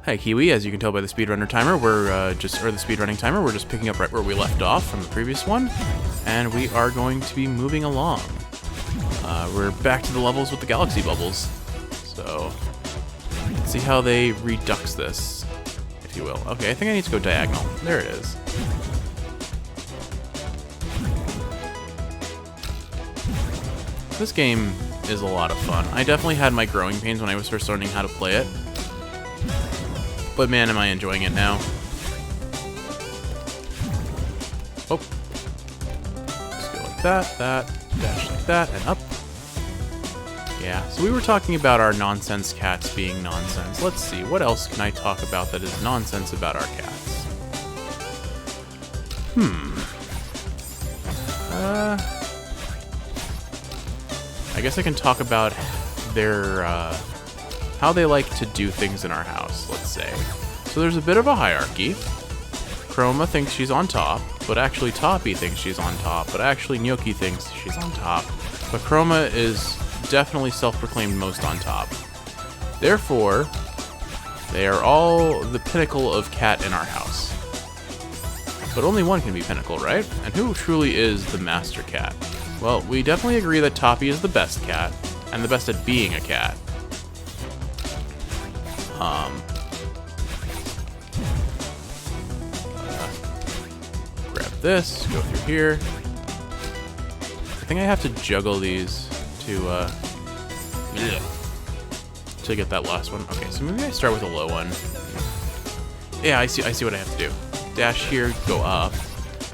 Hi Kiwi, as you can tell by the speedrunner timer, the speedrunning timer, we're just picking up right where we left off from the previous one, and we are going to be moving along. We're back to the levels with the galaxy bubbles, so let's see how they redux this, if you will. Okay, I think I need to go diagonal. There it is. This game is a lot of fun. I definitely had my growing pains when I was first learning how to play it. But man, am I enjoying it now. Oh. Just go like that, dash like that, and up. Yeah, so we were talking about our nonsense cats being nonsense. Let's see, what else can I talk about that is nonsense about our cats? I guess I can talk about their, how they like to do things in our house, let's say. So there's a bit of a hierarchy. Chroma thinks she's on top, but actually Toppy thinks she's on top, but actually Gnocchi thinks she's on top. But Chroma is definitely self-proclaimed most on top. Therefore, they are all the pinnacle of cat in our house. But only one can be pinnacle, right? And who truly is the master cat? Well, we definitely agree that Toppy is the best cat, and the best at being a cat. Grab this, go through here. I think I have to juggle these to get that last one. Okay, so maybe I start with a low one. Yeah, I see what I have to do. Dash here, go up,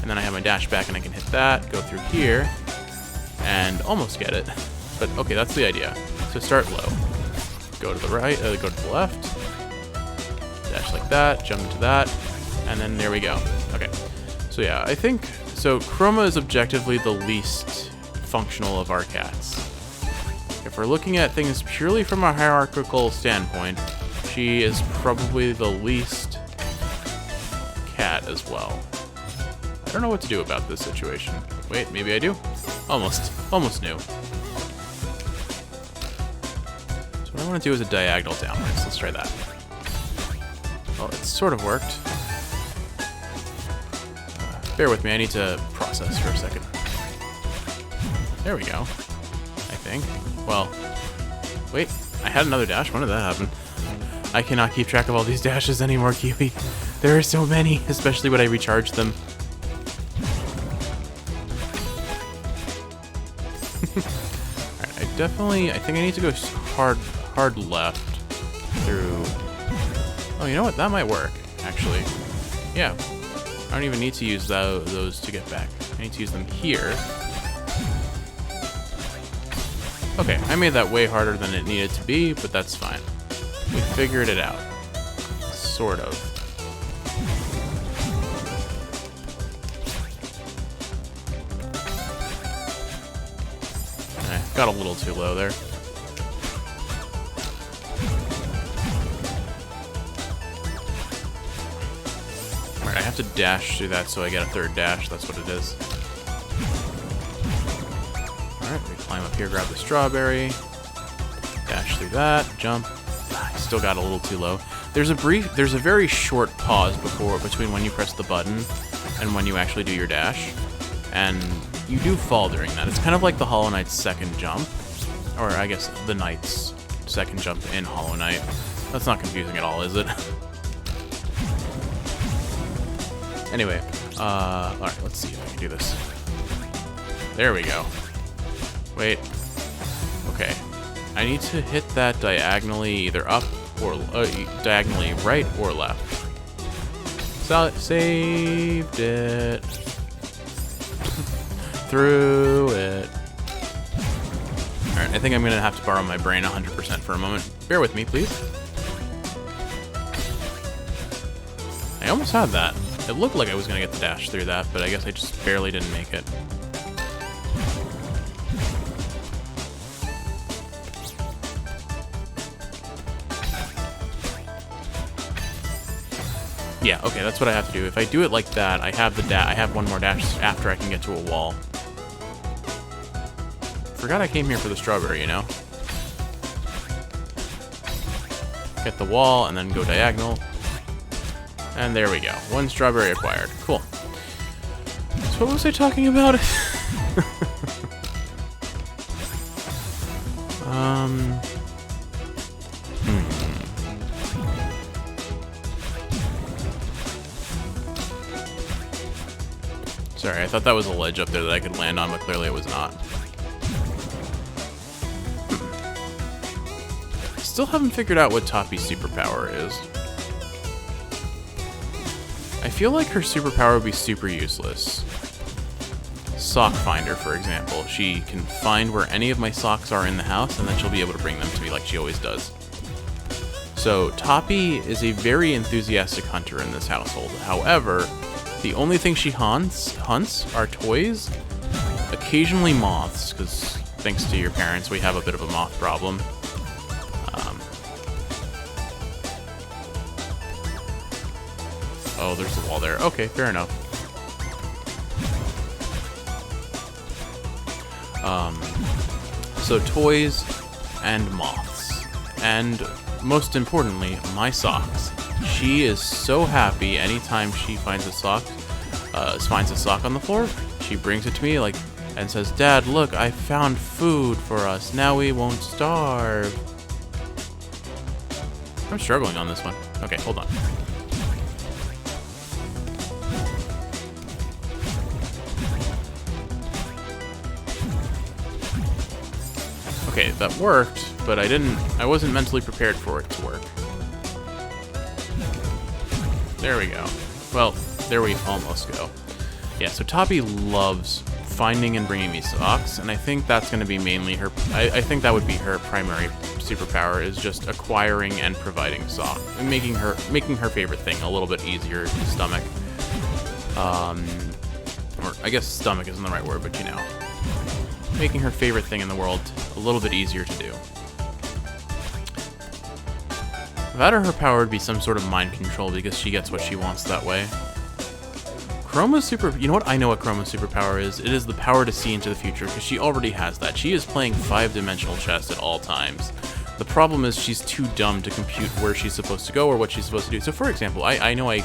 and then I have my dash back and I can hit that, go through here, and almost get it. But okay, that's the idea. So start low. Go to the right, go to the left, dash like that, jump into that, and then there we go. Okay, so yeah, I think, so Chroma is objectively the least functional of our cats. If we're looking at things purely from a hierarchical standpoint, she is probably the least cat as well. I don't know what to do about this situation. Wait, maybe I do? Almost knew. So what I want to do is a diagonal downwards. Let's try that. Well, it sort of worked. Bear with me, I need to process for a second. There we go. I think. Well, wait, I had another dash. When did that happen? I cannot keep track of all these dashes anymore, Kiwi. There are so many, especially when I recharge them. Alright, I think I need to go hard left through... Oh, you know what? That might work, actually. Yeah. I don't even need to use those to get back. I need to use them here. Okay, I made that way harder than it needed to be, but that's fine. We figured it out. Sort of. Got a little too low there. Alright, I have to dash through that so I get a third dash. That's what it is. Alright, we climb up here, grab the strawberry. Dash through that, jump. I still got a little too low. There's a very short pause between when you press the button and when you actually do your dash. And you do fall during that. It's kind of like the Hollow Knight's second jump. Or I guess the Knight's second jump in Hollow Knight. That's not confusing at all, is it? Anyway, alright, let's see if I can do this. There we go. Wait. Okay. I need to hit that diagonally either up or diagonally right or left. Saved it. Through it. Alright, I think I'm gonna have to borrow my brain 100% for a moment. Bear with me, please. I almost had that. It looked like I was gonna get the dash through that, but I guess I just barely didn't make it. Yeah, okay, that's what I have to do. If I do it like that, I have one more dash after I can get to a wall. Forgot I came here for the strawberry, you know? Get the wall, and then go diagonal. And there we go. 1 strawberry acquired. Cool. So what was I talking about? Sorry, I thought that was a ledge up there that I could land on, but clearly it was not. Still haven't figured out what Toppy's superpower is. I feel like her superpower would be super useless. Sock finder, for example. She can find where any of my socks are in the house, and then she'll be able to bring them to me like she always does. So Toppy is a very enthusiastic hunter in this household. However, the only thing she hunts are toys, occasionally moths, because thanks to your parents, we have a bit of a moth problem. Oh, there's a wall there. Okay, fair enough. So toys and moths. And most importantly, my socks. She is so happy anytime she finds a sock on the floor. She brings it to me and says, "Dad, look, I found food for us. Now we won't starve." I'm struggling on this one. Okay, hold on. Okay, that worked, but I wasn't mentally prepared for it to work. There we go. Well, there we almost go. Yeah, so Toppy loves finding and bringing me socks, and I think that's going to be mainly her... I think that would be her primary superpower, is just acquiring and providing socks, and making her favorite thing a little bit easier to stomach. Or I guess stomach isn't the right word, but you know. Making her favorite thing in the world a little bit easier to do. That or her power would be some sort of mind control because she gets what she wants that way. Chroma's you know what? I know what Chroma's superpower is. It is the power to see into the future because she already has that. She is playing 5-dimensional chess at all times. The problem is she's too dumb to compute where she's supposed to go or what she's supposed to do. So for example, I know I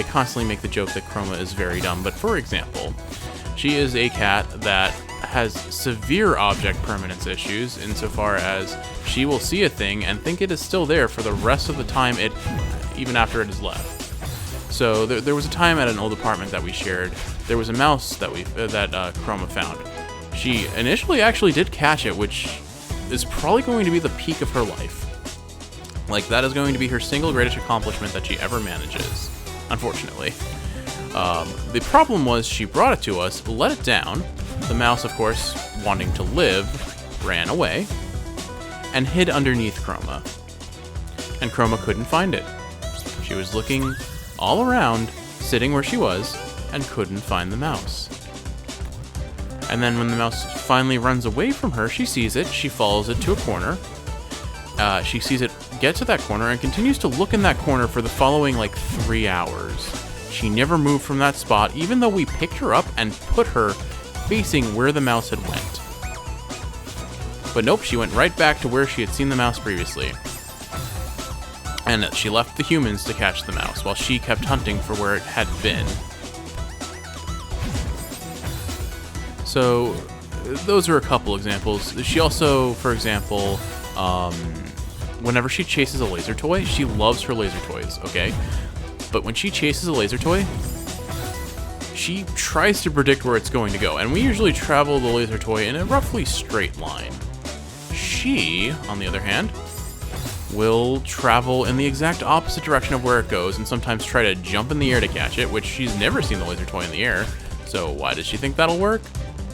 constantly make the joke that Chroma is very dumb, but for example, she is a cat that has severe object permanence issues insofar as she will see a thing and think it is still there for the rest of the time, even after it is left. So there was a time at an old apartment that we shared, there was a mouse that Chroma found. She initially actually did catch it, which is probably going to be the peak of her life. Like, that is going to be her single greatest accomplishment that she ever manages, unfortunately. The problem was she brought it to us, let it down. The mouse, of course, wanting to live, ran away and hid underneath Chroma. And Chroma couldn't find it. She was looking all around, sitting where she was, and couldn't find the mouse. And then when the mouse finally runs away from her, she sees it, she follows it to a corner. She sees it get to that corner and continues to look in that corner for the following, 3 hours. She never moved from that spot, even though we picked her up and put her facing where the mouse had went. But nope, she went right back to where she had seen the mouse previously. And she left the humans to catch the mouse, while she kept hunting for where it had been. So, those are a couple examples. She also, for example, whenever she chases a laser toy, she loves her laser toys, okay? But when she chases a laser toy, she tries to predict where it's going to go, and we usually travel the laser toy in a roughly straight line. She, on the other hand, will travel in the exact opposite direction of where it goes, and sometimes try to jump in the air to catch it, which she's never seen the laser toy in the air. So why does she think that'll work?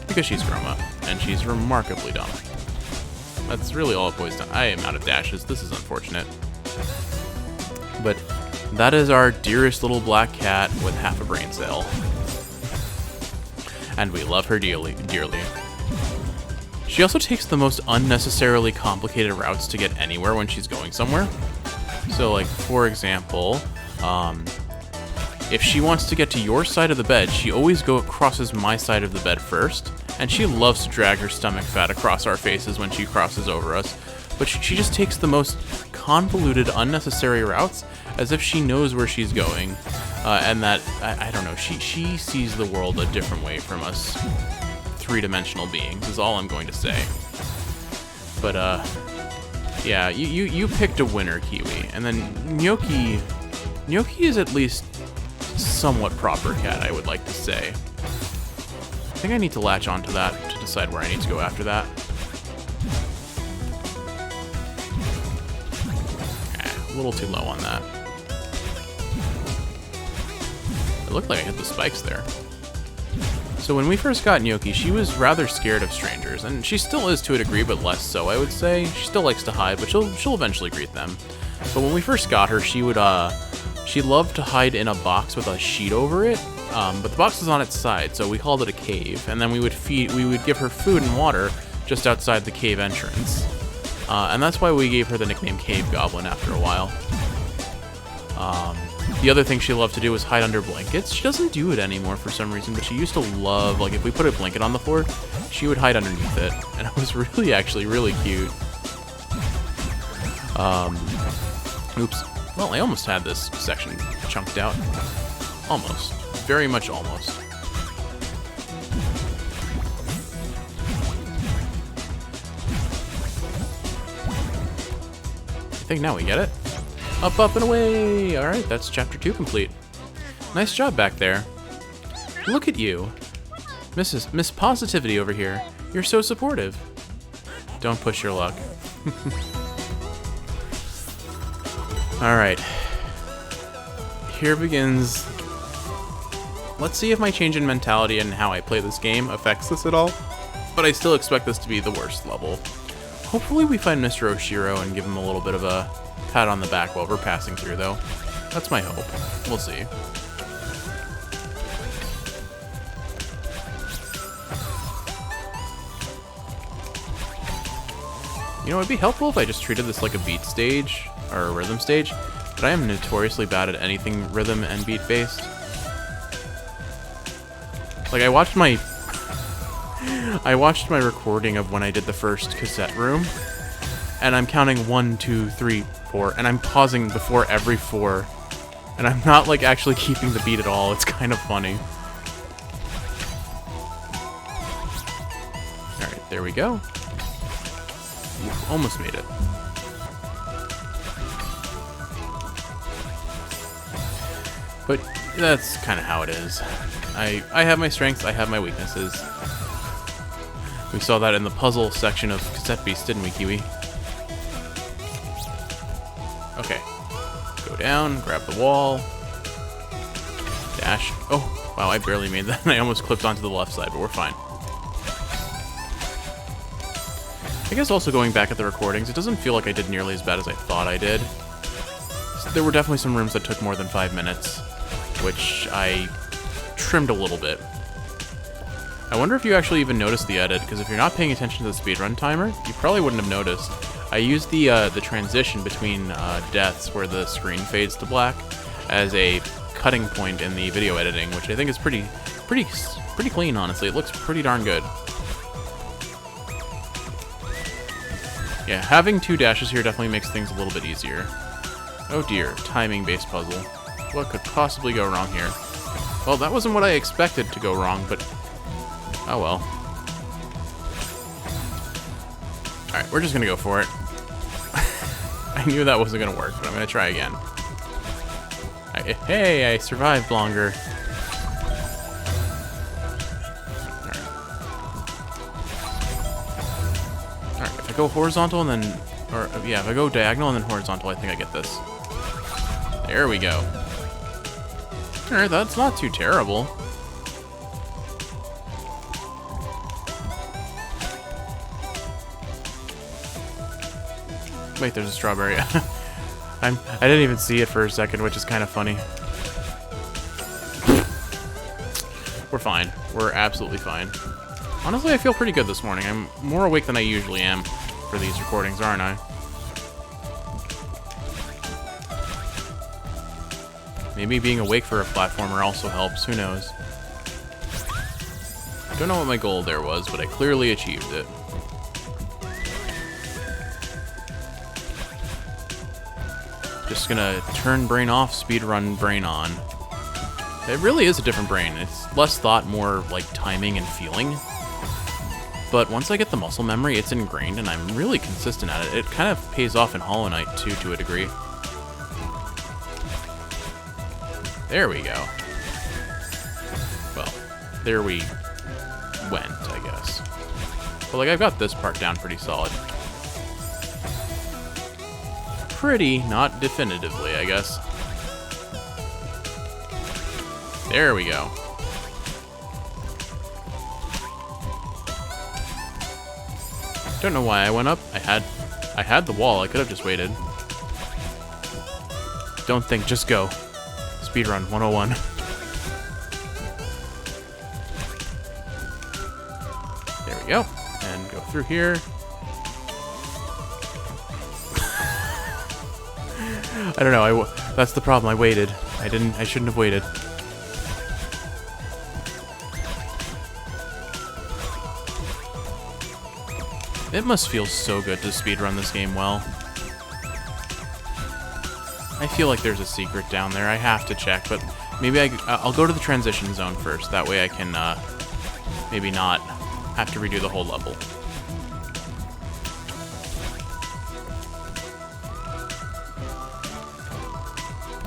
Because she's Chroma, and she's remarkably dumb. That's really all it boils down. I am out of dashes. This is unfortunate. But that is our dearest little black cat with half a brain cell. And we love her dearly. She also takes the most unnecessarily complicated routes to get anywhere when she's going somewhere. So, for example, if she wants to get to your side of the bed, she always crosses my side of the bed first, and she loves to drag her stomach fat across our faces when she crosses over us. but she just takes the most convoluted, unnecessary routes as if she knows where she's going. And that, I don't know, she sees the world a different way from us three-dimensional beings, is all I'm going to say. But, yeah, you picked a winner, Kiwi. And then Gnocchi is at least somewhat proper cat, I would like to say. I think I need to latch onto that to decide where I need to go after that. A little too low on that. It looked like I hit the spikes there. So when we first got Gnocchi, she was rather scared of strangers, and she still is to a degree, but less so, I would say. She still likes to hide, but she'll eventually greet them. But when we first got her, she loved to hide in a box with a sheet over it, but the box was on its side, so we called it a cave, and then we would give her food and water just outside the cave entrance. And that's why we gave her the nickname Cave Goblin after a while. The other thing she loved to do was hide under blankets. She doesn't do it anymore for some reason, but she used to love, like, if we put a blanket on the floor, she would hide underneath it, and it was really, actually, really cute. Oops. Well, I almost had this section chunked out. Almost. Very much almost. I think now we get it. Up, up, and away! Alright, that's chapter 2 complete. Nice job back there. Look at you. Miss Positivity over here. You're so supportive. Don't push your luck. Alright. Here begins... Let's see if my change in mentality and how I play this game affects this at all. But I still expect this to be the worst level. Hopefully we find Mr. Oshiro and give him a little bit of a pat on the back while we're passing through, though. That's my hope. We'll see. You know, it'd be helpful if I just treated this like a beat stage, or a rhythm stage, but I am notoriously bad at anything rhythm and beat based. Like, I watched my recording of when I did the first cassette room, and I'm counting 1, 2, 3, 4, and I'm pausing before every 4, and I'm not, like, actually keeping the beat at all. It's kind of funny. Alright, there we go. Almost made it. But that's kind of how it is. I have my strengths, I have my weaknesses. We saw that in the puzzle section of Cassette Beast, didn't we, Kiwi? Okay. Go down, grab the wall. Dash. Oh, wow, I barely made that. I almost clipped onto the left side, but we're fine. I guess also going back at the recordings, it doesn't feel like I did nearly as bad as I thought I did. There were definitely some rooms that took more than 5 minutes, which I trimmed a little bit. I wonder if you actually even noticed the edit, because if you're not paying attention to the speedrun timer, you probably wouldn't have noticed. I used the transition between deaths where the screen fades to black as a cutting point in the video editing, which I think is pretty clean, honestly. It looks pretty darn good. Yeah, having 2 dashes here definitely makes things a little bit easier. Oh dear, timing-based puzzle. What could possibly go wrong here? Well, that wasn't what I expected to go wrong, but oh well. Alright, we're just gonna go for it. I knew that wasn't gonna work, but I'm gonna try again. Hey, I survived longer. Alright, if I go horizontal and then... Or, yeah, if I go diagonal and then horizontal, I think I get this. There we go. Alright, that's not too terrible. Wait, there's a strawberry. I didn't even see it for a second, which is kind of funny. We're fine. We're absolutely fine. Honestly, I feel pretty good this morning. I'm more awake than I usually am for these recordings, aren't I? Maybe being awake for a platformer also helps. Who knows? Don't know what my goal there was, but I clearly achieved it. just gonna turn brain off, speedrun brain on. It really is a different brain. It's less thought, more like timing and feeling. But once I get the muscle memory, it's ingrained, and I'm really consistent at it. It kind of pays off in Hollow Knight, too, to a degree. There we go. Well, there we went, I guess. But, like, I've got this part down pretty solid. Pretty, not definitively, I guess. There we go. Don't know why I went up. I had the wall. I could have just waited. Don't think, just go. Speedrun 101. There we go. And go through here. I don't know. That's the problem. I waited. I shouldn't have waited. It must feel so good to speedrun this game well. I feel like there's a secret down there. I have to check, but maybe I'll go to the transition zone first. That way I can maybe not have to redo the whole level.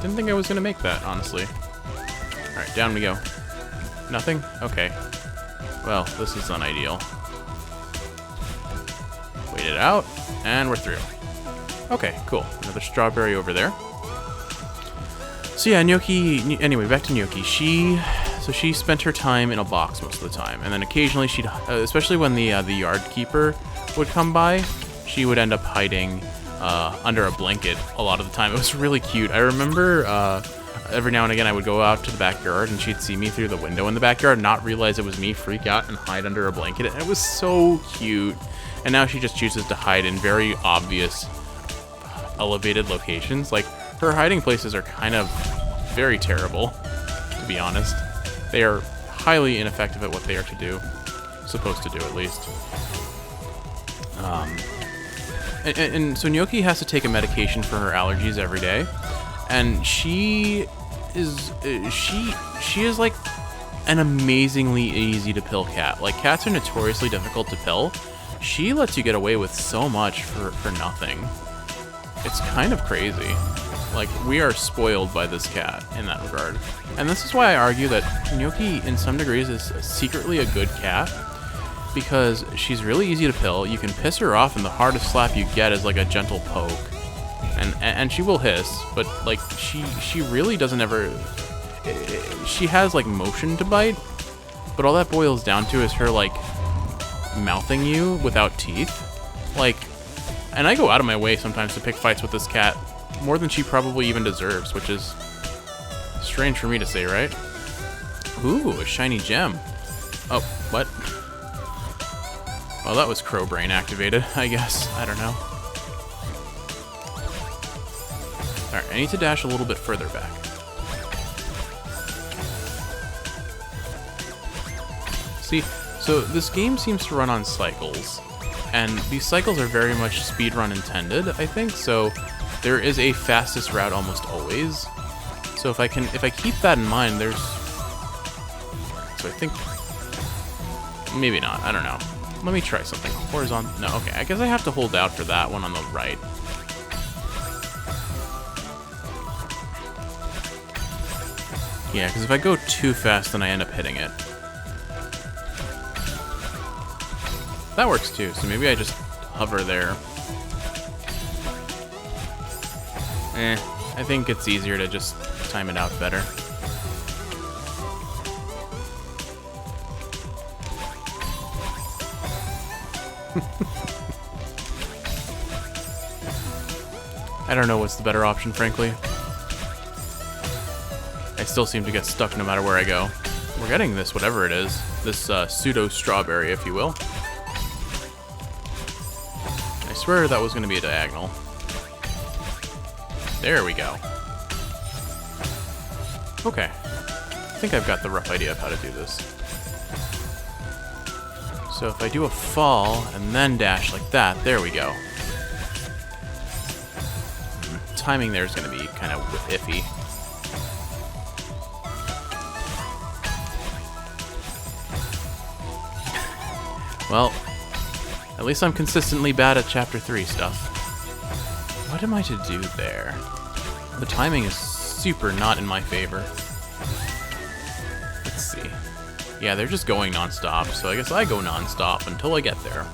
Didn't think I was going to make that, honestly. Alright, down we go. Nothing? Okay. Well, this is unideal. Wait it out, and we're through. Okay, cool. Another strawberry over there. So yeah, Gnocchi, anyway, back to Gnocchi. She spent her time in a box most of the time, and then occasionally she'd, especially when the yard keeper would come by, she would end up hiding under a blanket a lot of the time. It was really cute. I remember every now and again I would go out to the backyard and she'd see me through the window in the backyard, not realize it was me, freak out, and hide under a blanket, and it was so cute. And now she just chooses to hide in very obvious elevated locations. Like, her hiding places are kind of very terrible, to be honest. They are highly ineffective at what they are to do. Supposed to do, at least. And so Gnocchi has to take a medication for her allergies every day. And she is like an amazingly easy to pill cat. Like, cats are notoriously difficult to pill. She lets you get away with so much for nothing. It's kind of crazy. Like, we are spoiled by this cat in that regard. And this is why I argue that Gnocchi, in some degrees, is secretly a good cat. Because she's really easy to pill. You can piss her off, and the hardest slap you get is like a gentle poke. And she will hiss, but like, she really doesn't ever... She has like motion to bite, but all that boils down to is her like mouthing you without teeth. Like, and I go out of my way sometimes to pick fights with this cat, more than she probably even deserves, which is strange for me to say, right? Ooh, a shiny gem. Oh, what? Well, that was crow brain activated, I guess. I don't know. Alright, I need to dash a little bit further back. See, so this game seems to run on cycles, and these cycles are very much speedrun intended, I think, so there is a fastest route almost always. So if I keep that in mind, there's... So I think... Maybe not, I don't know. Let me try something. Horizontal... No, okay, I guess I have to hold out for that one on the right. Yeah, because if I go too fast, then I end up hitting it. That works too, so maybe I just hover there. I think it's easier to just time it out better. I don't know what's the better option, frankly. I still seem to get stuck no matter where I go. We're getting this, whatever it is. This pseudo-strawberry, if you will. I swear that was going to be a diagonal. There we go. Okay. I think I've got the rough idea of how to do this. So if I do a fall and then dash like that, there we go. timing there is going to be kind of iffy. Well, at least I'm consistently bad at Chapter 3 stuff. What am I to do there? The timing is super not in my favor. Let's see. Yeah, they're just going non-stop, so I guess I go non-stop until I get there.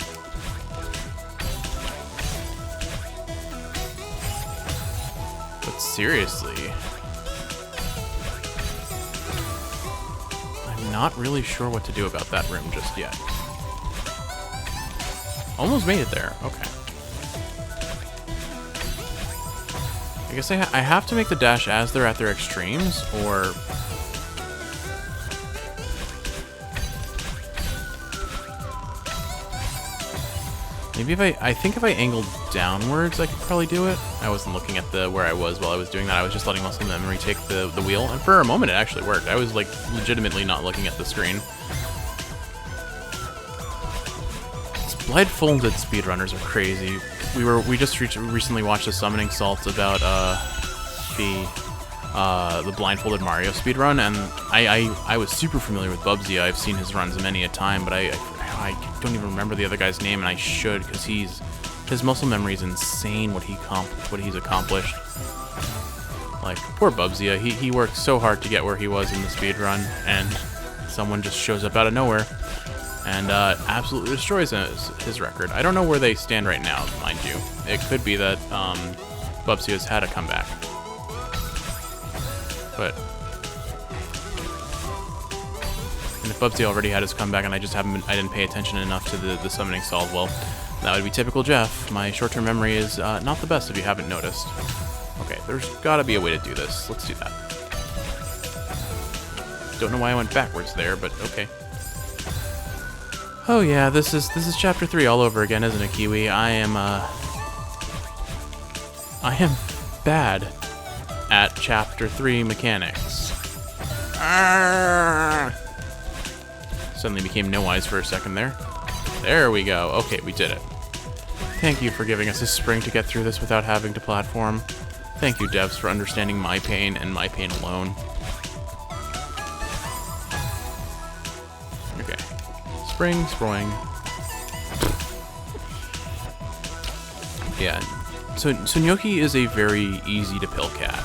But seriously, I'm not really sure what to do about that room just yet. Almost made it there. Okay. I guess I have to make the dash as they're at their extremes, or... Maybe if I think if I angled downwards, I could probably do it. I wasn't looking at where I was while I was doing that. I was just letting muscle memory take the wheel, and for a moment it actually worked. I was like legitimately not looking at the screen. Blindfolded speedrunners are crazy. We just recently watched a Summoning Salt about the blindfolded Mario speedrun, and I was super familiar with Bubsy. I've seen his runs many a time, but I don't even remember the other guy's name, and I should, because his muscle memory is insane. What he's accomplished. Like, poor Bubsy. He worked so hard to get where he was in the speedrun, and someone just shows up out of nowhere and absolutely destroys his record. I don't know where they stand right now, mind you. It could be that Bubsy has had a comeback. But... And if Bubsy already had his comeback and I didn't pay attention enough to the summoning salt, well, that would be typical Jeff. My short-term memory is not the best if you haven't noticed. Okay, there's gotta be a way to do this. Let's do that. Don't know why I went backwards there, but okay. Oh yeah, this is Chapter 3 all over again, isn't it, Kiwi? I am bad at Chapter 3 mechanics. Suddenly became no eyes for a second there. There we go. Okay, we did it. Thank you for giving us a spring to get through this without having to platform. Thank you, devs, for understanding my pain and my pain alone. Okay. Spring. Yeah. So Gnocchi is a very easy to pill cat.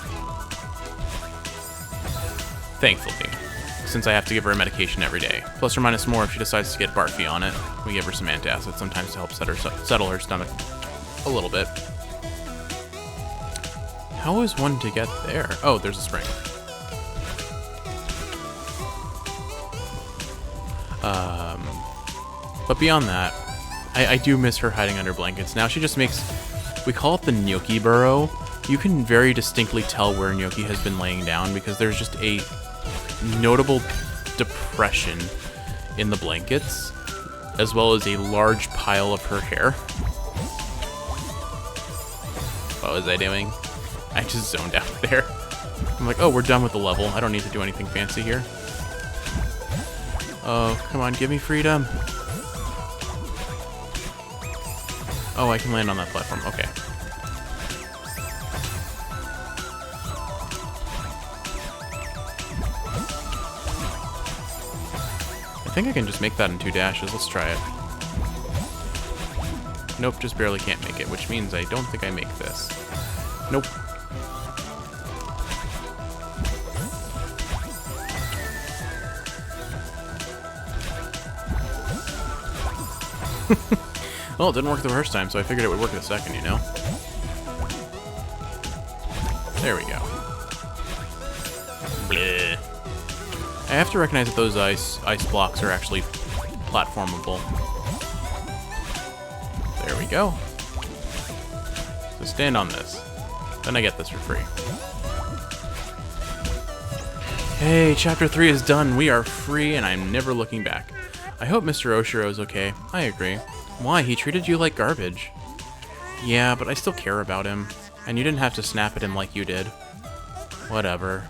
Thankfully. Since I have to give her a medication every day. Plus or minus more if she decides to get barfy on it. We give her some antacids sometimes to help settle her stomach a little bit. How is one to get there? Oh, there's a spring. But beyond that, I do miss her hiding under blankets. Now she just makes... We call it the Gnocchi burrow. You can very distinctly tell where Gnocchi has been laying down because there's just a notable depression in the blankets, as well as a large pile of her hair. What was I doing? I just zoned out there. I'm like, oh, we're done with the level. I don't need to do anything fancy here. Oh, come on, give me freedom. Oh, I can land on that platform. Okay. I think I can just make that in 2 dashes. Let's try it. Nope, just barely can't make it, which means I don't think I make this. Nope. Well, it didn't work the first time, so I figured it would work the second, you know? There we go. Bleh. I have to recognize that those ice blocks are actually platformable. There we go. So stand on this. Then I get this for free. Hey, Chapter 3 is done. We are free, and I'm never looking back. I hope Mr. Oshiro is okay. I agree. Why? He treated you like garbage. Yeah, but I still care about him. And you didn't have to snap at him like you did. Whatever.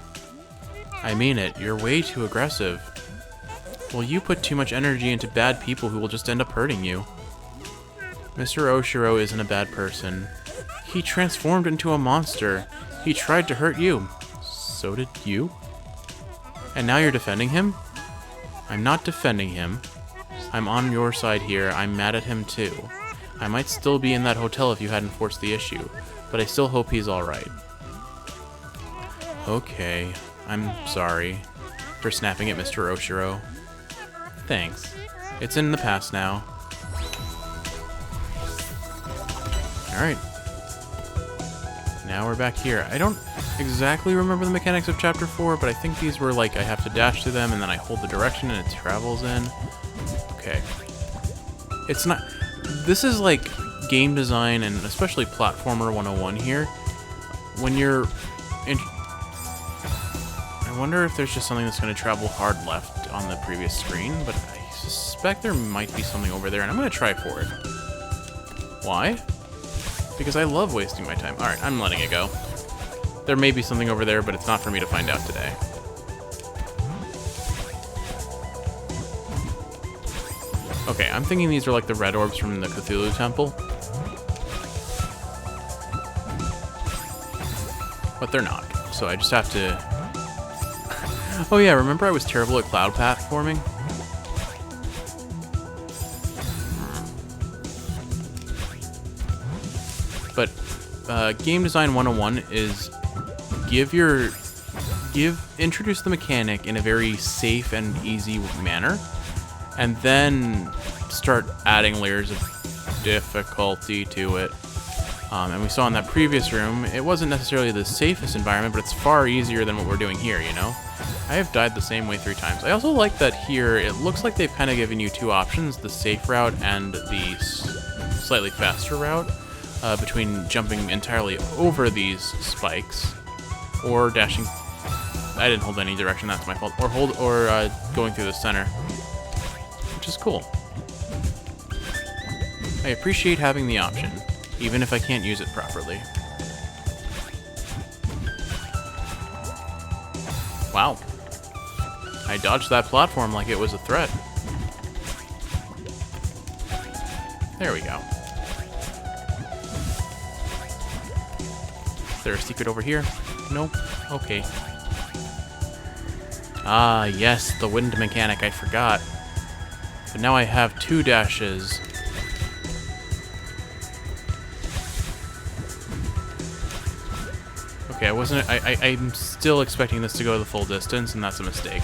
I mean it. You're way too aggressive. Well, you put too much energy into bad people who will just end up hurting you. Mr. Oshiro isn't a bad person. He transformed into a monster. He tried to hurt you. So did you? And now you're defending him? I'm not defending him. I'm on your side here. I'm mad at him too. I might still be in that hotel if you hadn't forced the issue, but I still hope he's alright. Okay, I'm sorry for snapping at Mr. Oshiro. Thanks. It's in the past now. Alright. Now we're back here. I don't exactly remember the mechanics of Chapter 4, but I think these were like I have to dash to them and then I hold the direction and it travels in. Okay. It's not... This is like game design and especially platformer 101 here. When you're... I wonder if there's just something that's going to travel hard left on the previous screen, but I suspect there might be something over there, and I'm going to try for it. Why? Because I love wasting my time. Alright, I'm letting it go. There may be something over there, but it's not for me to find out today. Okay, I'm thinking these are like the red orbs from the Cthulhu Temple. But they're not, so I just have to... Oh yeah, remember I was terrible at cloud platforming? But game design 101 is introduce the mechanic in a very safe and easy manner, and then start adding layers of difficulty to it. And we saw in that previous room, it wasn't necessarily the safest environment, but it's far easier than what we're doing here, you know? I have died the same way 3 times. I also like that here, it looks like they've kind of given you 2 options, the safe route and the slightly faster route, between jumping entirely over these spikes, or dashing... I didn't hold any direction, that's my fault. Or going through the center, which is cool. I appreciate having the option, even if I can't use it properly. Wow. I dodged that platform like it was a threat. There we go. Is there a secret over here? Nope. Okay. Ah, yes, the wind mechanic, I forgot. But now I have 2 dashes. Okay, I'm still expecting this to go the full distance, and that's a mistake.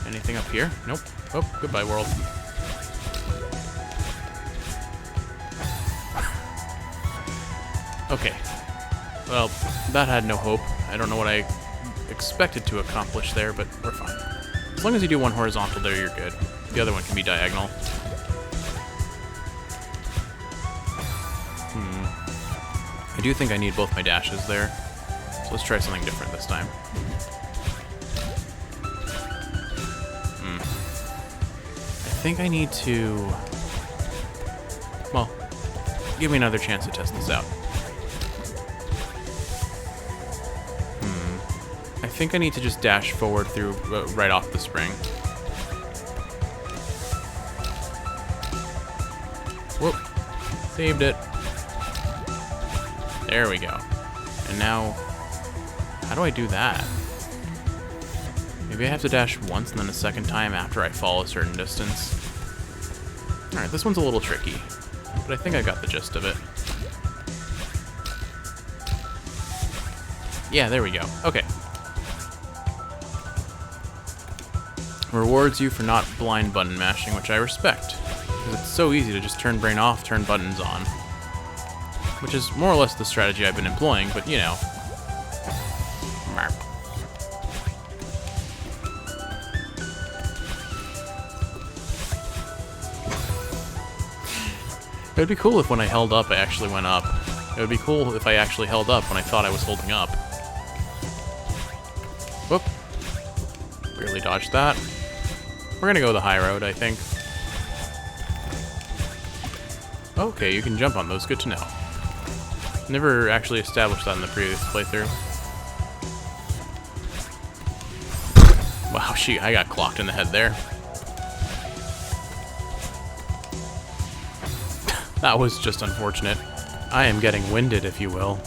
Anything up here? Nope. Oh, goodbye, world. Okay. Well, that had no hope. I don't know what I expected to accomplish there, but we're fine. As long as you do one horizontal there, you're good. The other one can be diagonal. I do think I need both my dashes there, so let's try something different this time. I think I need to... Well, give me another chance to test this out. I think I need to just dash forward through right off the spring. Whoop. Saved it. There we go. And now, how do I do that? Maybe I have to dash once and then a second time after I fall a certain distance. Alright, this one's a little tricky, but I think I got the gist of it. Yeah, there we go. Okay. Rewards you for not blind button mashing, which I respect, because it's so easy to just turn brain off, turn buttons on. Which is more or less the strategy I've been employing, but you know. Marp. It would be cool if when I held up, I actually went up. It would be cool if I actually held up when I thought I was holding up. Whoop. Barely dodged that. We're gonna go the high road, I think. Okay, you can jump on those. Good to know. Never actually established that in the previous playthrough. Wow, I got clocked in the head there. That was just unfortunate. I am getting winded, if you will.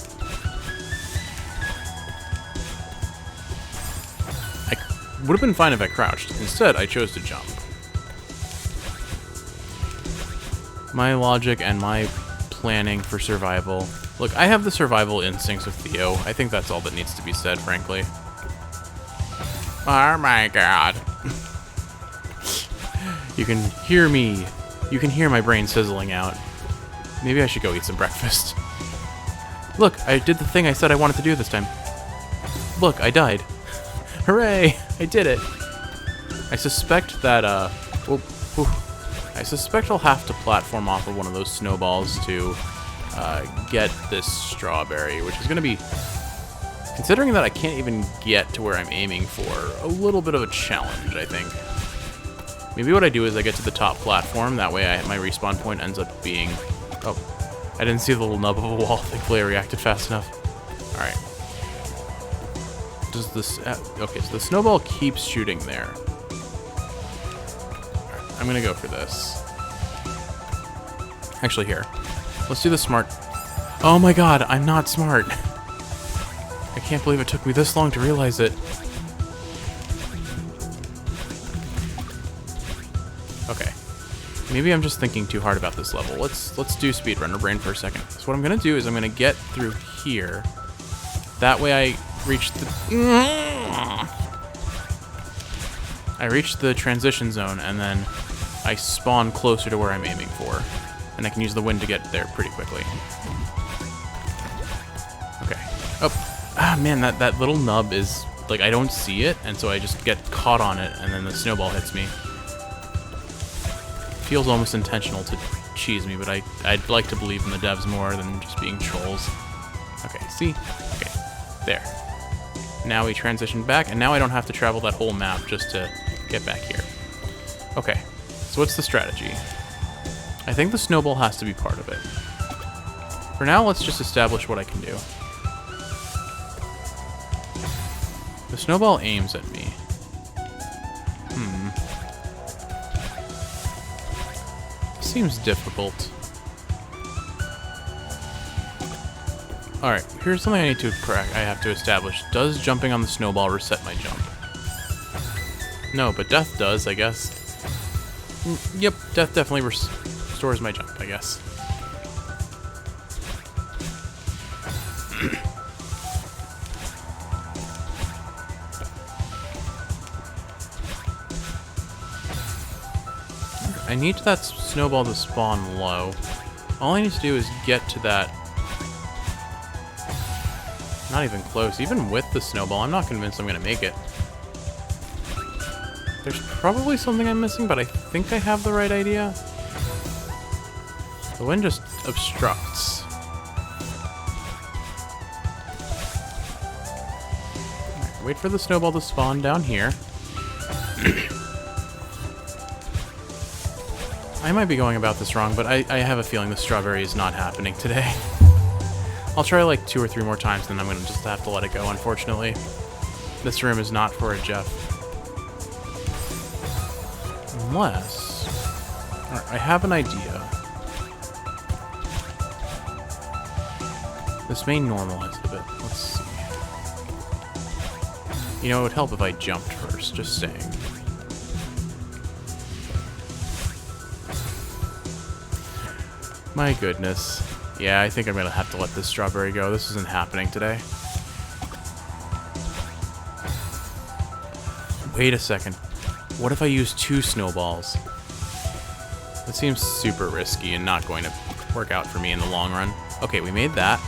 I would have been fine if I crouched. Instead, I chose to jump. My logic and my planning for survival. Look, I have the survival instincts of Theo. I think that's all that needs to be said, frankly. Oh my god. You can hear me. You can hear my brain sizzling out. Maybe I should go eat some breakfast. Look, I did the thing I said I wanted to do this time. Look, I died. Hooray! I did it. I suspect that, I suspect I'll have to platform off of one of those snowballs to get this strawberry, which is going to be, considering that I can't even get to where I'm aiming for, a little bit of a challenge, I think. Maybe what I do is I get to the top platform, that way my respawn point ends up being... Oh, I didn't see the little nub of a wall. Thankfully I reacted fast enough. Alright. Does this... okay, so the snowball keeps shooting there. I'm gonna go for this. Actually, here. Let's do the smart... Oh my god, I'm not smart. I can't believe it took me this long to realize it. Okay. Maybe I'm just thinking too hard about this level. Let's do speedrunner brain for a second. So what I'm gonna do is I'm gonna get through here. That way I reach the... I reach the transition zone, and then I spawn closer to where I'm aiming for. And I can use the wind to get there pretty quickly. Okay. Oh. Ah, man, that little nub is... like, I don't see it, and so I just get caught on it, and then the snowball hits me. Feels almost intentional to cheese me, but I'd like to believe in the devs more than just being trolls. Okay, see? Okay, there. Now we transition back, and now I don't have to travel that whole map just to get back here. Okay, so what's the strategy? I think the snowball has to be part of it. For now, let's just establish what I can do. The snowball aims at me. Seems difficult. Alright, here's something I need to correct. I have to establish. Does jumping on the snowball reset my jump? No, but death does, I guess. Yep, death definitely restores my jump, I guess. I need that snowball to spawn low. All I need to do is get to that. Not even close. Even with the snowball, I'm not convinced I'm going to make it. There's probably something I'm missing, but I think I have the right idea. The wind just obstructs. Right, wait for the snowball to spawn down here. I might be going about this wrong, but I have a feeling the strawberry is not happening today. I'll try like 2 or 3 more times, then I'm going to just have to let it go, unfortunately. This room is not for a Jeff. Unless... Alright, I have an idea. This may normalize it a bit. Let's see. You know, it would help if I jumped first, just saying. My goodness. Yeah, I think I'm gonna have to let this strawberry go. This isn't happening today. Wait a second. What if I use 2 snowballs? That seems super risky and not going to work out for me in the long run. Okay, we made that.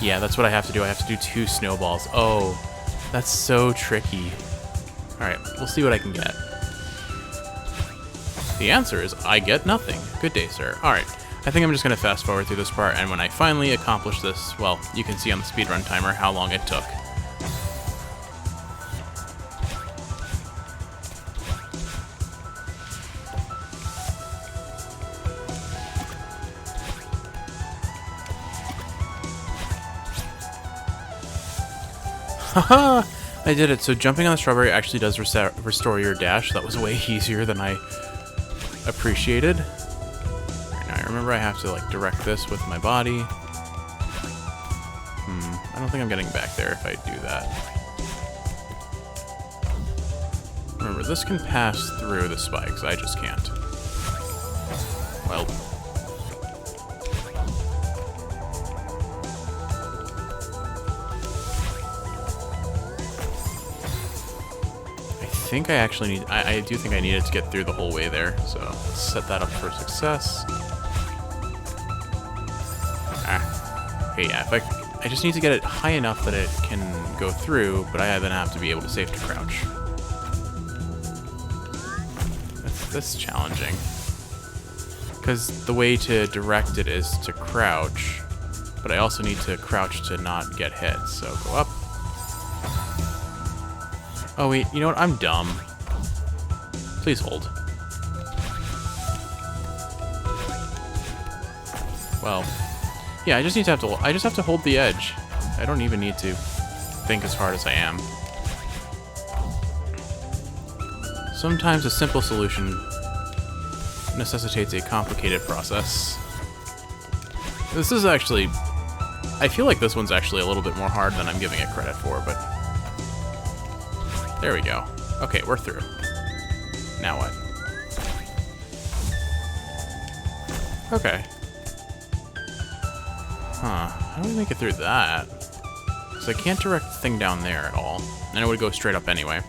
Yeah, that's what I have to do. I have to do 2 snowballs. Oh, that's so tricky. Alright, we'll see what I can get. The answer is, I get nothing. Good day, sir. Alright. I think I'm just going to fast forward through this part, and when I finally accomplish this, well, you can see on the speedrun timer how long it took. Haha! I did it. So jumping on the strawberry actually does restore your dash. That was way easier than I appreciated. Now I remember I have to, like, direct this with my body. I don't think I'm getting back there if I do that. Remember, this can pass through the spikes. I just can't. Well. I think I actually need... I do think I needed to get through the whole way there. So, let's set that up for success. Okay, yeah, if I just need to get it high enough that it can go through, but I then have to be able to save to crouch. That's challenging. Because the way to direct it is to crouch, but I also need to crouch to not get hit, so go up. Oh wait, you know what? I'm dumb. Please hold. Well... yeah, I just have to hold the edge. I don't even need to think as hard as I am. Sometimes a simple solution necessitates a complicated process. This is actually... I feel like this one's actually a little bit more hard than I'm giving it credit for, but... there we go. Okay, we're through. Now what? Okay. Huh, how do we make it through that? Because I can't direct the thing down there at all. And it would go straight up anyway.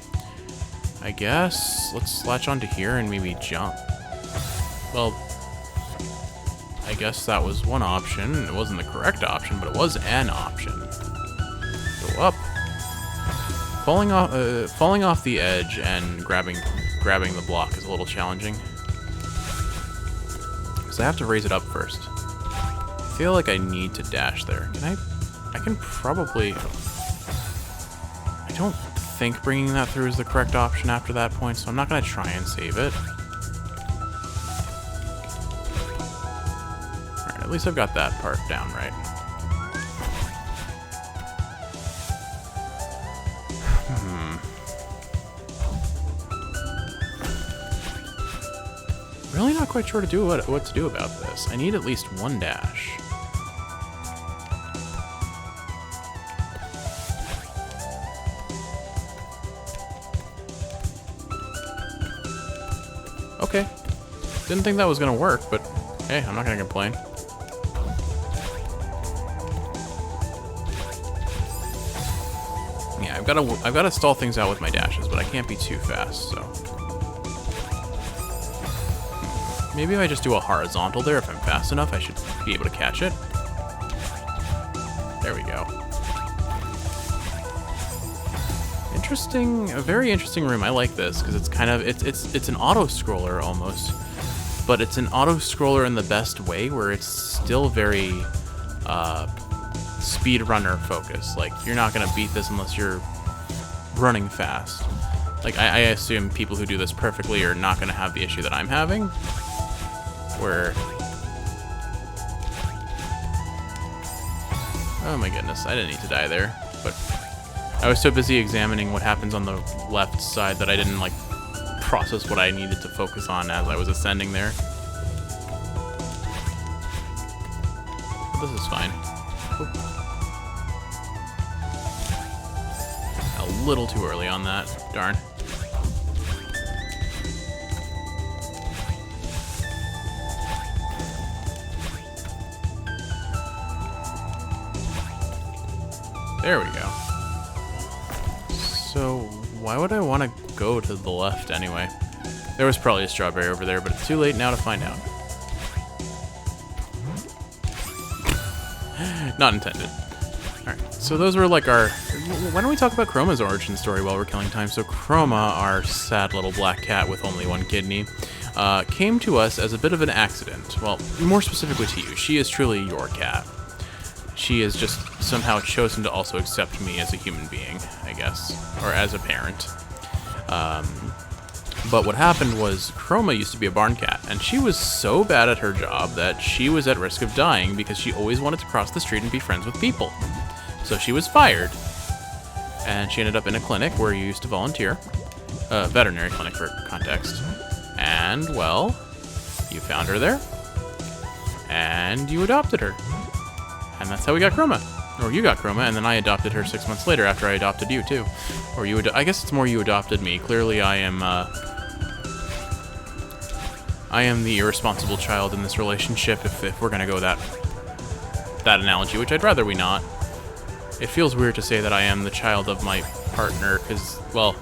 I guess let's latch onto here and maybe jump. Well, I guess that was one option. It wasn't the correct option, but it was an option. Go up. Falling off the edge and grabbing the block is a little challenging. Because I have to raise it up first. I feel like I need to dash there. I can probably... I don't think bringing that through is the correct option after that point, so I'm not going to try and save it. Alright, at least I've got that part down right. Really not quite sure to what to do about this. I need at least one dash. Okay. Didn't think that was gonna work, but hey, I'm not gonna complain. Yeah, I've gotta stall things out with my dashes, but I can't be too fast, so. Maybe if I just do a horizontal there, if I'm fast enough, I should be able to catch it. There we go. Interesting, a very interesting room. I like this because it's kind of it's an auto scroller almost, but it's an auto scroller in the best way where it's still very speedrunner focused. Like you're not gonna beat this unless you're running fast. Like I assume people who do this perfectly are not gonna have the issue that I'm having, where oh my goodness, I didn't need to die there, but I was so busy examining what happens on the left side that I didn't, like, process what I needed to focus on as I was ascending there. But this is fine. Oop. A little too early on that. Darn. There we go. So, why would I want to go to the left anyway? There was probably a strawberry over there, but it's too late now to find out. Not intended. Alright, so those were like our... Why don't we talk about Chroma's origin story while we're killing time? So Chroma, our sad little black cat with only one kidney, came to us as a bit of an accident. Well, more specifically to you. She is truly your cat. She has just somehow chosen to also accept me as a human being, I guess, or as a parent. But what happened was Chroma used to be a barn cat, and she was so bad at her job that she was at risk of dying because she always wanted to cross the street and be friends with people. So she was fired, and she ended up in a clinic where you used to volunteer, veterinary clinic for context, and, well, you found her there. and you adopted her. And that's how we got Chroma. Or you got Chroma, and then I adopted her 6 months later after I adopted you, too. Or you I guess it's more you adopted me. Clearly I am the irresponsible child in this relationship, if we're gonna go that analogy, which I'd rather we not. It feels weird to say that I am the child of my partner, because, well,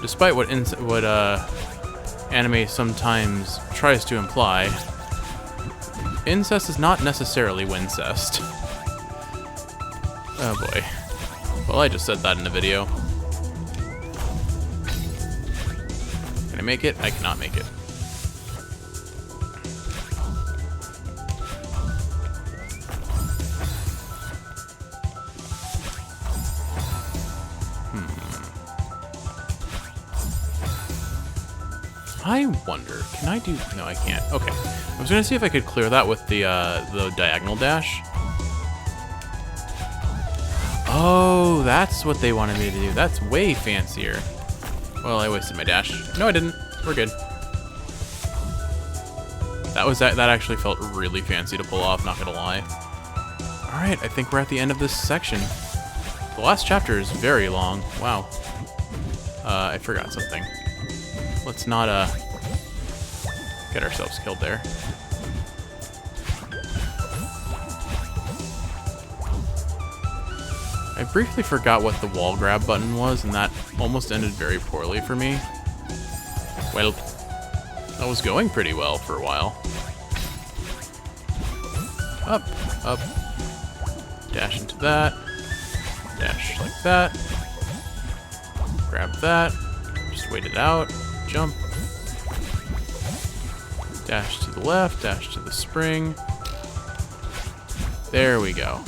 despite what anime sometimes tries to imply, incest is not necessarily wincest. Oh boy. Well, I just said that in the video. Can I make it? I cannot make it. I wonder, can I do... No, I can't. Okay. I was going to see if I could clear that with the diagonal dash. Oh, that's what they wanted me to do. That's way fancier. Well, I wasted my dash. No, I didn't. We're good. That actually felt really fancy to pull off, not gonna lie. Alright, I think we're at the end of this section. The last chapter is very long. Wow. I forgot something. Let's not, get ourselves killed there. I briefly forgot what the wall grab button was, and that almost ended very poorly for me. Well, that was going pretty well for a while. Up, up. Dash into that. Dash like that. Grab that. Just wait it out. Jump. Dash to the left. Dash to the spring. There we go.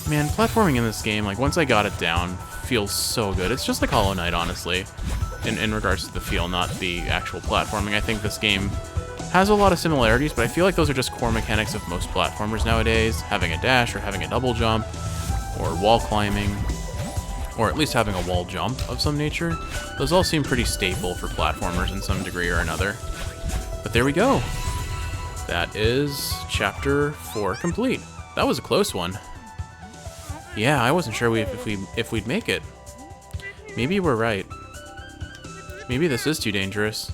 Man, platforming in this game, like, once I got it down, feels so good. It's just like Hollow Knight, honestly, in regards to the feel, not the actual platforming. I think this game has a lot of similarities, but I feel like those are just core mechanics of most platformers nowadays. Having a dash, or having a double jump, or wall climbing, or at least having a wall jump of some nature. Those all seem pretty staple for platformers in some degree or another. But there we go. That is Chapter 4 complete. That was a close one. Yeah, I wasn't sure if we'd make it. Maybe we're right. Maybe this is too dangerous.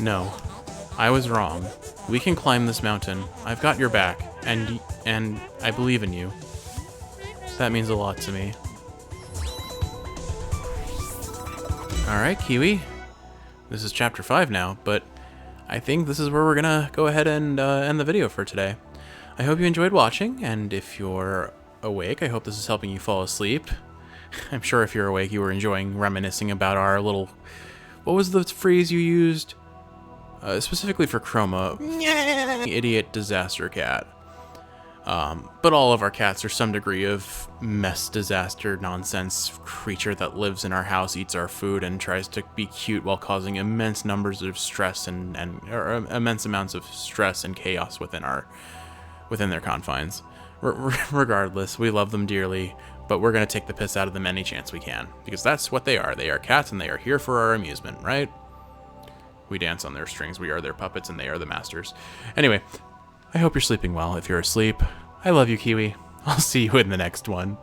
No, I was wrong. We can climb this mountain. I've got your back, and I believe in you. That means a lot to me. All right, Kiwi. This is Chapter 5 now, but I think this is where we're gonna go ahead and end the video for today. I hope you enjoyed watching, and if you're awake, I hope this is helping you fall asleep. I'm sure if you're awake, you were enjoying reminiscing about our little... What was the phrase you used? Specifically for Chroma. Idiot disaster cat. But all of our cats are some degree of mess disaster nonsense creature that lives in our house, eats our food, and tries to be cute while causing immense numbers of stress or immense amounts of stress and chaos within their confines. Regardless, we love them dearly, but we're going to take the piss out of them any chance we can, because that's what they are. They are cats, and they are here for our amusement, right? We dance on their strings, we are their puppets, and they are the masters. Anyway, I hope you're sleeping well. If you're asleep, I love you, Kiwi. I'll see you in the next one.